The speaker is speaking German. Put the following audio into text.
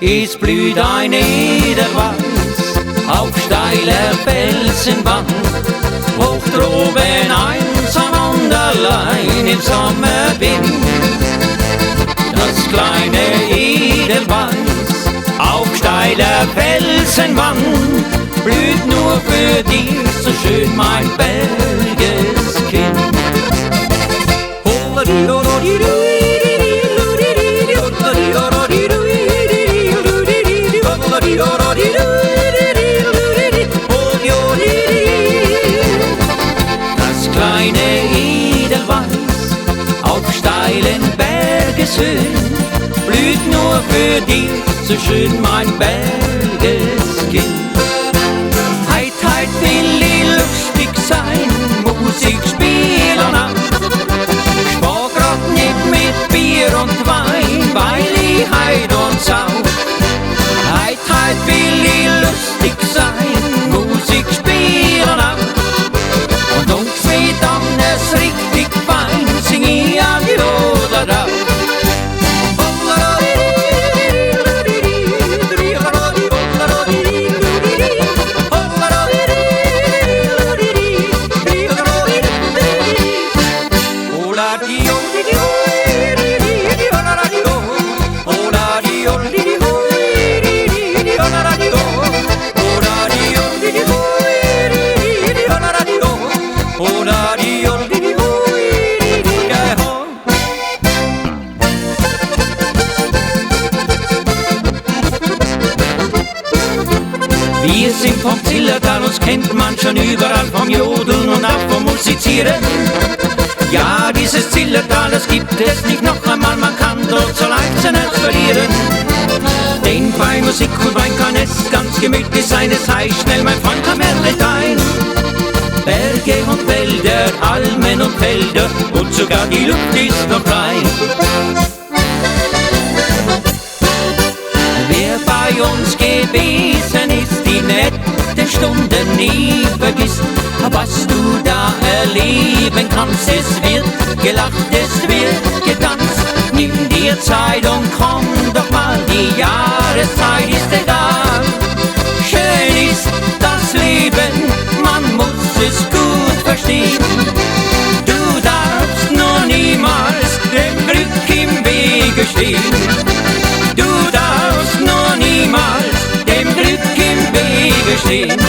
Es blüht ein Edelweiß auf steiler Felsenwand, hoch droben einsam und allein im Sommerwind. Das kleine Edelweiß auf steiler Felsenwand blüht nur für dich, so schön mein Bergeskind. Das kleine Edelweiß auf steilen Bergeshöhen blüht nur für dich, so schön mein Bergeskind. Heit, heit will ich lustig sein, Musik spielen auch. Spar grad nicht mit Bier und Wein, weil ich heit und sauf. Heit, heit will ich lustig sein, Musik spielen auch. Und ungefähr dann es richtig fein, sing ich an die Roder drauf. Wir sind vom Zillertal, uns kennt man schon überall vom Jodeln und auch vom Musizieren. Ja, dieses Zillertal, das gibt es nicht noch einmal, man kann dort so leicht sein Herz verlieren. Denn bei Musik und Wein kann es ganz gemütlich sein, es heißt schnell, mein Freund, komm her, tritt ein. Berge und Wälder, Almen und Felder und sogar die Luft ist noch rein. Wer bei uns gewesen ist, die netten Stunden nie vergisst, was du da erleben kannst. Es wird gelacht, es wird getanzt. Nimm dir Zeit und komm doch mal, die Jahreszeit ist egal. Schön ist das Leben, man muss es gut verstehen. Du darfst nur niemals dem Glück im Wege stehen. Du darfst nur niemals dem Glück im Wege stehen.